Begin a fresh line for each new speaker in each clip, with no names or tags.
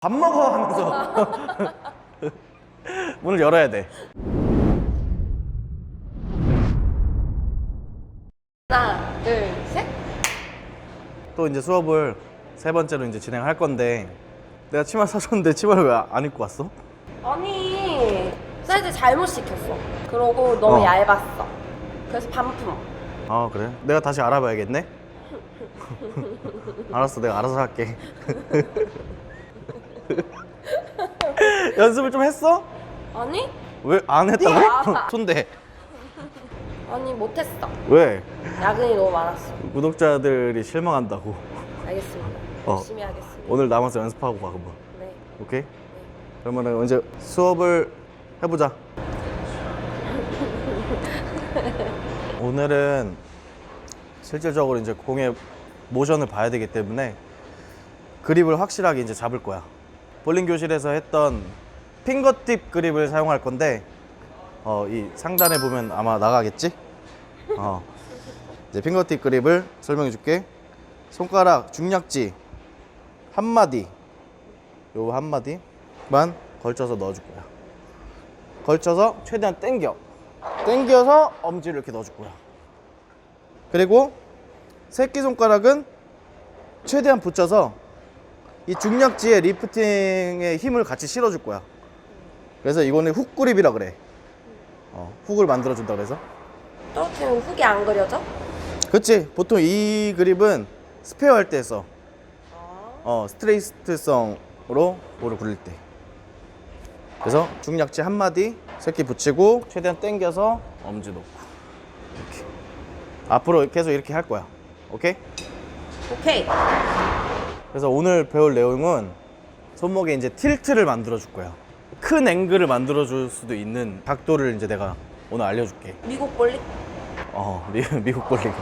밥 먹어 하면서 문을 열어야 돼.
하나, 둘, 셋.
또 이제 수업을 세 번째로 이제 진행할 건데 내가 치마 사줬는데 치마를 왜 안 입고 왔어?
아니, 사이즈 잘못 시켰어. 그러고 너무 얇았어. 그래서 반품.
아 그래? 내가 다시 알아봐야겠네. 알았어, 내가 알아서 할게. 연습을 좀 했어?
아니?
왜 안 했다고?
야.
손대.
아니, 못했어.
왜?
야근이 너무 많았어.
구독자들이 실망한다고.
알겠습니다. 열심히 하겠습니다.
오늘 남아서 연습하고 가 그럼.
네.
오케이? 그러면은 이제 수업을 해보자. 오늘은 실질적으로 이제 공의 모션을 봐야 되기 때문에 그립을 확실하게 이제 잡을 거야. 볼링 교실에서 했던 핑거팁 그립을 사용할 건데 이 상단에 보면 아마 나가겠지? 이제 핑거팁 그립을 설명해 줄게. 손가락 중약지 한 마디, 요 한 마디만 걸쳐서 넣어줄 거야. 걸쳐서 최대한 당겨서 엄지를 이렇게 넣어줄 거야. 그리고 새끼손가락은 최대한 붙여서 이 중약지에 리프팅의 힘을 같이 실어줄 거야. 그래서 이거는 훅 그립이라 그래. 훅을 만들어준다 그래서.
떨어뜨리면 훅이 안 그려져?
그치, 보통 이 그립은 스페어 할 때 써. 스트레이트성으로 볼을 굴릴 때. 그래서 중약지 한 마디 새끼 붙이고 최대한 당겨서 엄지 놓고 이렇게 앞으로 계속 이렇게 할 거야. 오케이?
오케이.
그래서 오늘 배울 내용은 손목에 이제 틸트를 만들어 줄 거야. 큰 앵글을 만들어 줄 수도 있는 각도를 이제 내가 오늘 알려줄게.
미국 볼링?
미국 볼링.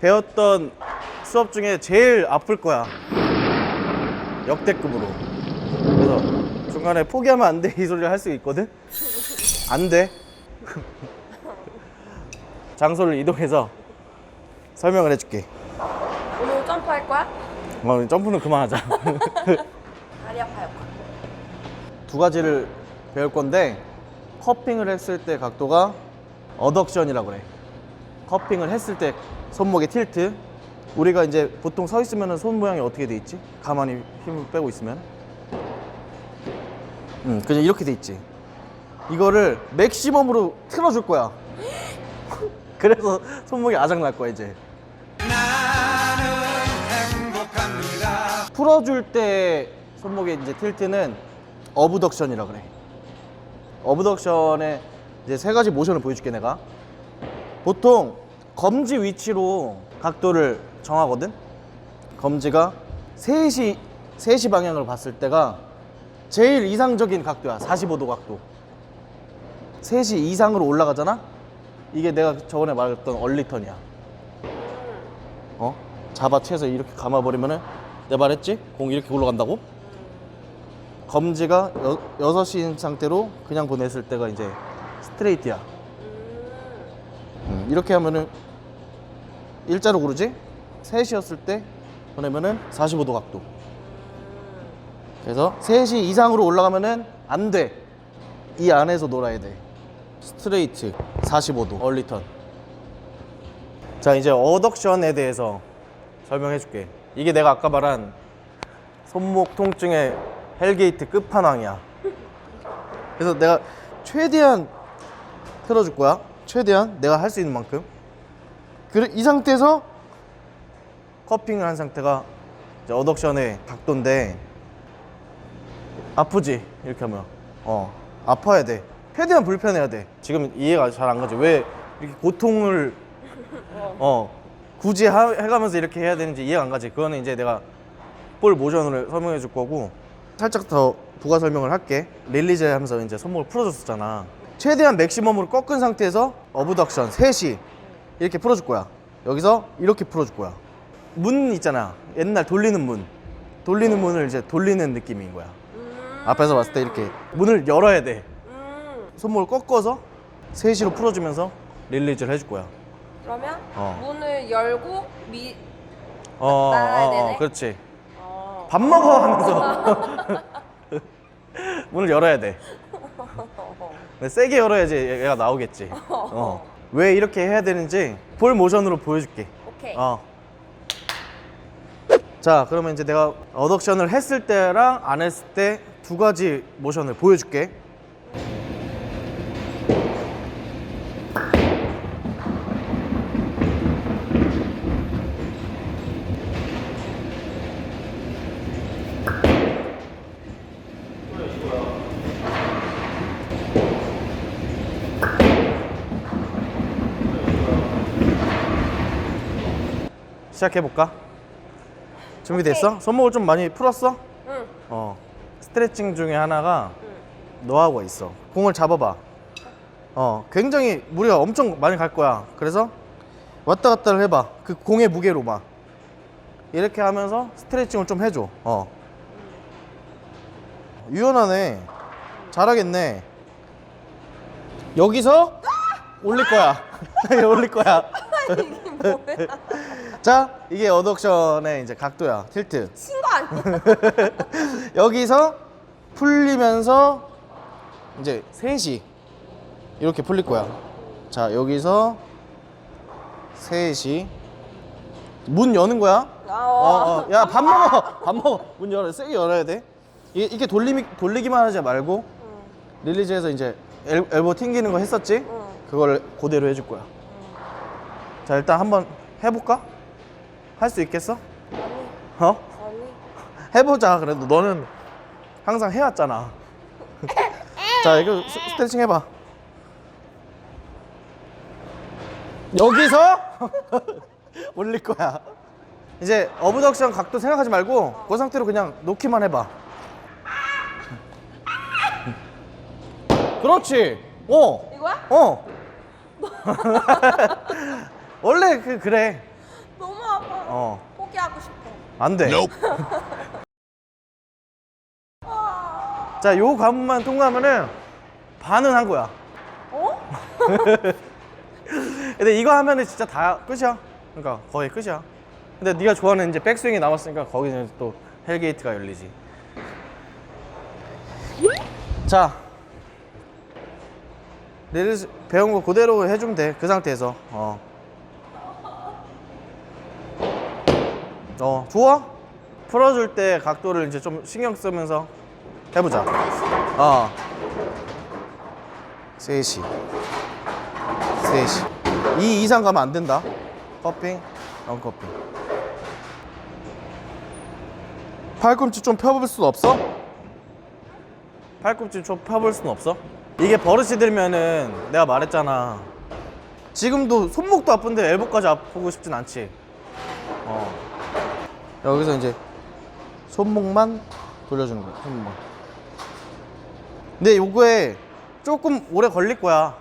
배웠던 수업 중에 제일 아플 거야. 역대급으로. 그래서 중간에 포기하면 안 돼 이 소리를 할 수 있거든? 안 돼. 장소를 이동해서 설명을 해줄게.
오늘 점프할 거야?
점프는 그만하자.
다리 아파요.
두 가지를 배울 건데 커핑을 했을 때 각도가 어덕션이라고 그래. 커핑을 했을 때 손목의 틸트. 우리가 이제 보통 서 있으면 손 모양이 어떻게 돼 있지? 가만히 힘을 빼고 있으면 그냥 이렇게 돼 있지. 이거를 맥시멈으로 틀어줄 거야. 그래서 손목이 아작 날 거야 이제. 풀어줄 때 손목의 이제 틸트는 어브덕션이라 그래. 어브덕션에 이제 세 가지 모션을 보여줄게 내가. 보통 검지 위치로 각도를 정하거든. 검지가 3시 방향을 봤을 때가 제일 이상적인 각도야. 45도 각도. 3시 이상으로 올라가잖아. 이게 내가 저번에 말했던 얼리턴이야. 잡아채서 이렇게 감아버리면은 내가 말했지? 공 이렇게 올라간다고? 검지가 6시인 상태로 그냥 보냈을 때가 이제 스트레이트야. 이렇게 하면은 일자로 고르지? 3시였을 때 보내면은 45도 각도. 그래서 3시 이상으로 올라가면은 안 돼. 이 안에서 놀아야 돼. 스트레이트 45도 얼리턴. 자, 이제 어덕션에 대해서 설명해 줄게. 이게 내가 아까 말한 손목 통증의 헬게이트 끝판왕이야. 그래서 내가 최대한 틀어줄 거야. 최대한 내가 할 수 있는 만큼. 그래, 이 상태에서 커핑을 한 상태가 이제 어덕션의 각도인데 아프지? 이렇게 하면 아파야 돼. 최대한 불편해야 돼. 지금 이해가 잘 안 가지? 왜 이렇게 고통을 굳이 해가면서 이렇게 해야 되는지 이해가 안 가지? 그거는 이제 내가 볼 모션으로 설명해 줄 거고 살짝 더 부가 설명을 할게. 릴리즈 하면서 이제 손목을 풀어줬었잖아. 최대한 맥시멈으로 꺾은 상태에서 어브덕션 3시 이렇게 풀어줄 거야. 여기서 이렇게 풀어줄 거야. 문 있잖아. 옛날 돌리는 문을 이제 돌리는 느낌인 거야. 앞에서 봤을 때 이렇게 문을 열어야 돼. 손목을 꺾어서 3시로 풀어주면서 릴리즈를 해줄 거야.
그러면 문을 열고 나가야 되네?
그렇지. 밥 먹어 하면서 문을 열어야 돼. 세게 열어야지 얘가 나오겠지. 왜 이렇게 해야 되는지 볼 모션으로 보여줄게.
오케이.
자, 그러면 이제 내가 어덕션을 했을 때랑 안 했을 때 두 가지 모션을 보여줄게. 시작해볼까? 준비됐어?
오케이.
손목을 좀 많이 풀었어?
응.
스트레칭 중에 하나가 노하우가 있어. 공을 잡아봐. 굉장히 무리가 엄청 많이 갈 거야. 그래서 왔다 갔다를 해봐. 그 공의 무게로만. 이렇게 하면서 스트레칭을 좀 해줘. 유연하네. 잘하겠네. 여기서 올릴 거야. 올릴 거야. 자, 이게 어덕션의 이제 각도야. 틸트.
친거 아니야?
여기서 풀리면서 이제 셋이 이렇게 풀릴 거야. 자, 여기서 셋이 문 여는 거야. 야, 밥 먹어. 밥 먹어. 문 열어. 세게 열어야 돼. 이게 돌리기만 하지 말고 릴리즈에서 이제 엘보 튕기는 거 했었지? 그걸 그대로 해줄 거야. 자, 일단 한번 해볼까? 할 수 있겠어?
아니.
해보자. 그래도 너는 항상 해왔잖아. 자, 이거 스트레칭 해봐. 여기서 올릴 거야. 이제 어브덕션 각도 생각하지 말고 그 상태로 그냥 놓기만 해봐. 그렇지.
이거야?
원래 그래.
너무 아파. 포기하고 싶어.
안 돼. 자, 요 관문만 통과하면은 반은 한 거야. 근데 이거 하면은 진짜 다 끝이야. 그러니까 거의 끝이야. 근데 네가 좋아하는 이제 백스윙이 남았으니까 거기는 또 헬게이트가 열리지. 자, 릴리즈 배운 거 그대로 해주면 돼. 그 상태에서. 좋아? 풀어줄 때 각도를 이제 좀 신경 쓰면서 해보자. 셋이 2 이상 가면 안 된다. 커핑, 런커핑. 팔꿈치 좀 펴볼 수는 없어? 팔꿈치 좀 펴볼 수는 없어? 이게 버릇이 들면은 내가 말했잖아. 지금도 손목도 아픈데 엘보까지 아프고 싶진 않지. 여기서 이제 손목만 돌려주는 거야. 손목만. 근데 요거에 조금 오래 걸릴 거야.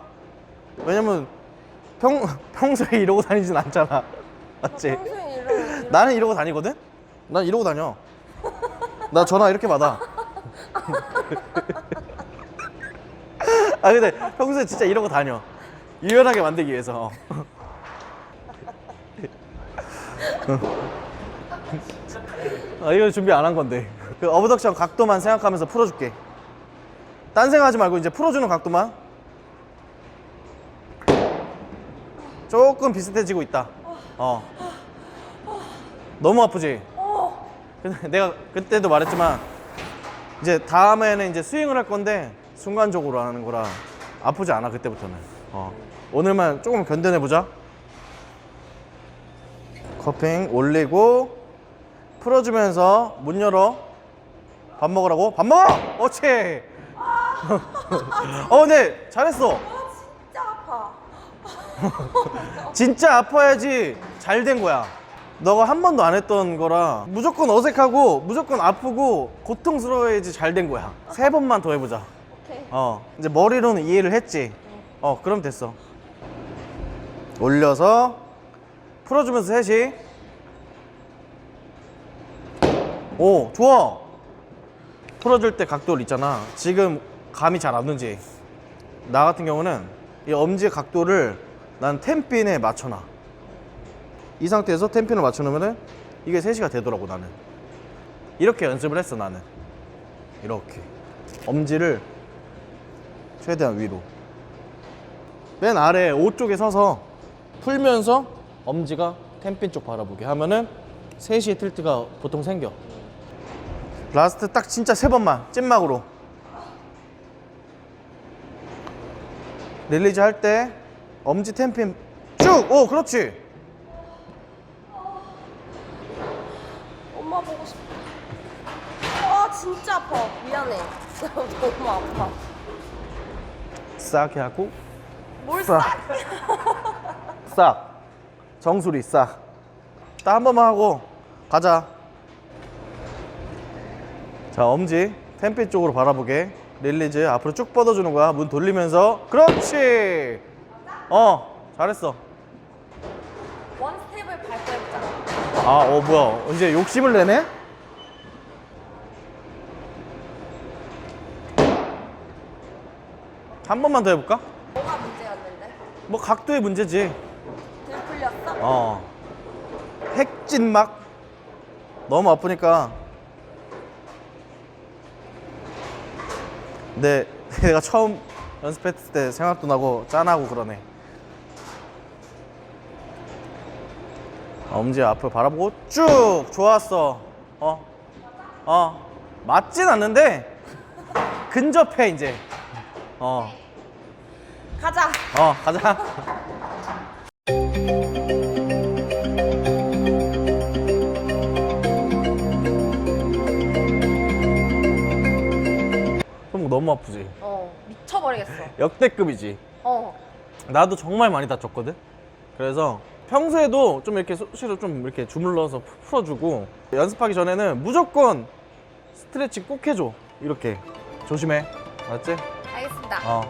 왜냐면 평소에 이러고 다니진 않잖아. 맞지?
평소에 이런
나는 이러고 다니거든? 난 이러고 다녀. 나 전화 이렇게 받아. 근데 평소에 진짜 이러고 다녀. 유연하게 만들기 위해서. 이거 준비 안 한 건데. 그 어브덕션 각도만 생각하면서 풀어줄게. 딴 생각하지 말고 이제 풀어주는 각도만. 조금 비슷해지고 있다. 너무 아프지? 근데 내가 그때도 말했지만 이제 다음에는 이제 스윙을 할 건데 순간적으로 하는 거라 아프지 않아. 그때부터는. 오늘만 조금 견뎌내 보자. 커핑 올리고 풀어주면서 문 열어. 밥 먹으라고. 밥 먹어. 옳지. 근데 잘했어.
진짜 아파.
진짜 아파야지 잘 된 거야. 너가 한 번도 안 했던 거라 무조건 어색하고 무조건 아프고 고통스러워야지 잘 된 거야. 3번만 더 해보자.
오케이.
이제 머리로는 이해를 했지. 그럼 됐어. 올려서 풀어주면서 셋이. 오, 좋아. 풀어줄 때 각도를 있잖아. 지금 감이 잘 안 오지. 나 같은 경우는 이 엄지의 각도를 난 텐핀에 맞춰놔. 이 상태에서 텐핀을 맞춰놓으면은 이게 3시가 되더라고. 나는 이렇게 연습을 했어 나는. 이렇게 엄지를 최대한 위로, 맨 아래 오쪽에 서서 풀면서 엄지가 텐핀 쪽 바라보게 하면은 3시의 틸트가 보통 생겨. 라스트 딱 진짜 3번만 찐막으로. 릴리즈 할 때 엄지 텐핀 쭉! 오 그렇지!
엄마 보고 싶어. 아 진짜 아파. 미안해. 너무 아파.
싹 하고
뭘
싹. 싹 정수리 싹. 딱 한 번만 하고 가자. 자 엄지 텐핀 쪽으로 바라보게. 릴리즈 앞으로 쭉 뻗어주는 거야. 문 돌리면서. 그렇지. 잘했어.
원 스텝을 밟고 해보자.
뭐야 이제 욕심을 내네. 한 번만 더 해볼까?
뭐가 문제였는데?
뭐 각도의 문제지.
들 풀렸어?
핵진막. 너무 아프니까. 근데 내가 처음 연습했을 때 생각도 나고 짠하고 그러네. 엄지 앞을 바라보고 쭉. 좋았어. 맞진 않는데 근접해 이제.
가자.
가자. 손목 너무 아프지?
미쳐버리겠어.
역대급이지? 나도 정말 많이 다쳤거든? 그래서 평소에도 좀 이렇게 수시로 좀 이렇게 주물러서 풀어주고, 연습하기 전에는 무조건 스트레칭 꼭 해줘. 이렇게. 조심해. 알았지?
알겠습니다.